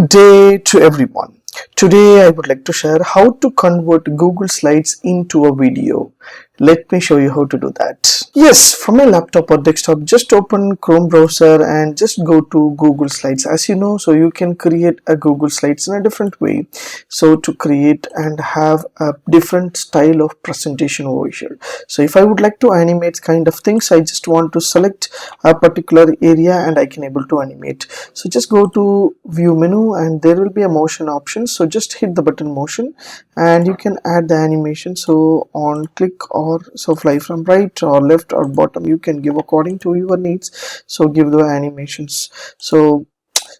Good day to everyone. Today I would like to share how to convert Google Slides into a video. Let me show you how to do that. Yes, from my laptop or desktop, just open Chrome browser and just go to Google Slides. As you know, so you can create a Google Slides in a different way. So to create and have a different style of presentation over here. So if I would like to animate kind of things, I just want to select a particular area and I can able to animate. So just go to view menu and there will be a motion option. So just hit the button motion and you can add the animation. So on click or so fly from right or left or bottom, you can give according to your needs. So give the animations. So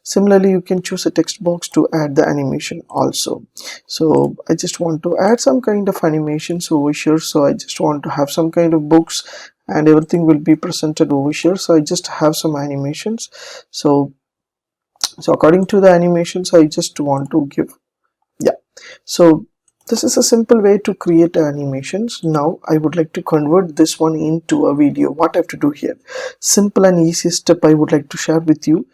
similarly, you can choose a text box to add the animation also. So I just want to add some kind of animations over here. So I just want to have some kind of books and everything will be presented over here. So I just have some animations. So according to the animations, I just want to give, yeah. So this is a simple way to create animations. Now I would like to convert this one into a video. What I have to do here, simple and easiest step I would like to share with you.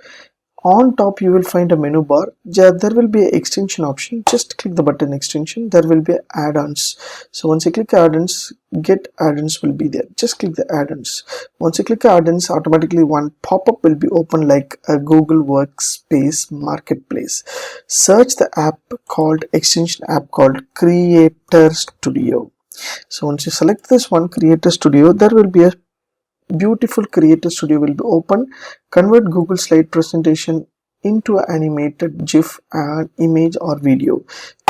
On top you will find a menu bar. There will be an extension option. Just click the button extension. There will be add-ons. So once you click add-ons, get add-ons will be there. Just click the add-ons. Once you click add-ons, automatically one pop-up will be open like a Google Workspace Marketplace. Search the app called extension app called Creator Studio. So once you select this one, Creator Studio, there will be a beautiful Creator Studio will be open. Convert Google slide presentation into an animated GIF and image or video.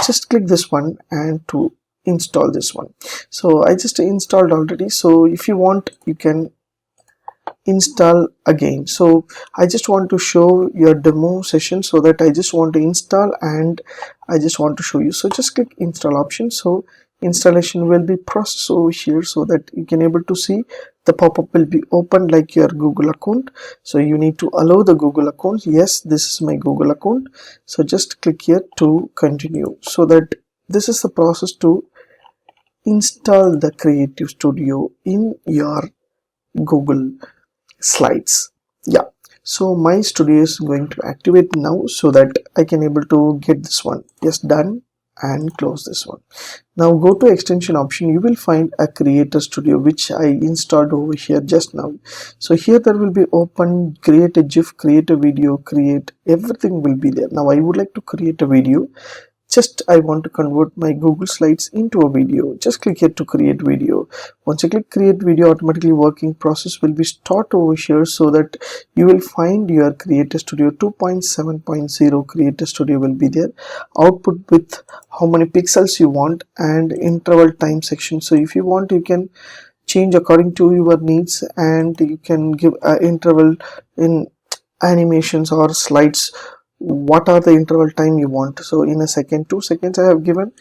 Just click this one and to install this one. So I just installed already. So if you want, you can install again. So I just want to show your demo session, so that I just want to install and I just want to show you. So just click install option. So installation will be processed over here, so that you can able to see the pop-up will be open like your Google account. So you need to allow the Google account. Yes, this is my Google account. So just click here to continue. So that this is the process to install the Creative Studio in your Google Slides. Yeah, so my studio is going to activate now, so that I can able to get this one. Yes, done, and close this one. Now go to extension option. You will find a Creator Studio which I installed over here just now. So here there will be open, create a GIF, create a video, create, everything will be there. Now I would like to create a video. Just I want to convert my Google Slides into a video. Just click here to create video. Once you click create video, automatically working process will be start over here, so that you will find your Creator Studio 2.7.0 Creator Studio will be there. Output with how many pixels you want and interval time section. So if you want, you can change according to your needs, and you can give an interval in animations or slides. What are the interval time you want? So in a second, 2 seconds I have given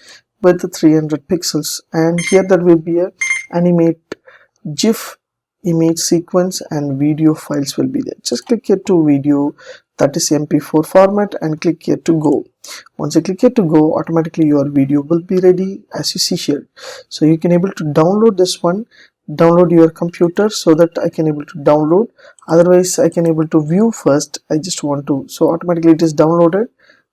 with the 300 pixels, and here there will be a animate GIF, image sequence and video files will be there. Just click here to video, that is MP4 format, and click here to go. Once you click here to go, automatically your video will be ready as you see here. So you can able to download this one, download your computer, so that I can able to download. Otherwise I can able to view first. I just want to, so automatically it is downloaded.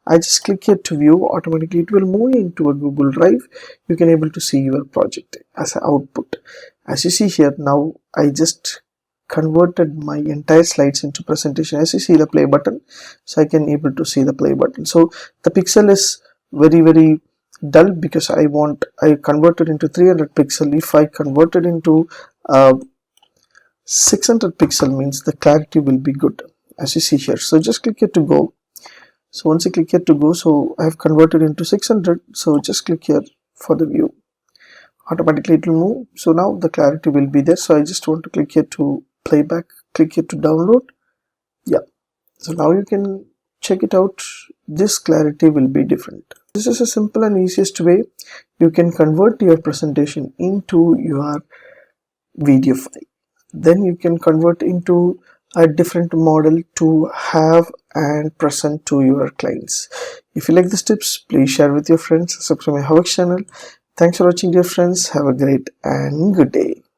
I just click here to view, automatically it will move into a Google Drive. You can able to see your project as an output. As you see here, now I just converted my entire slides into presentation. As you see the play button, so I can able to see the play button. So the pixel is very dull because I converted into 300 pixel. If I converted into 600 pixel, means the clarity will be good, as you see here. So just click here to go. So once you click here to go, so I have converted into 600. So just click here for the view, automatically it will move. So now the clarity will be there. So I just want to click here to playback, click here to download. Yeah, so now you can check it out. This clarity will be different. This is a simple and easiest way you can convert your presentation into your video file. Then you can convert into a different model to have and present to your clients. If you like these tips, please share with your friends, subscribe to my HowXT channel. Thanks for watching, dear friends. Have a great and good day.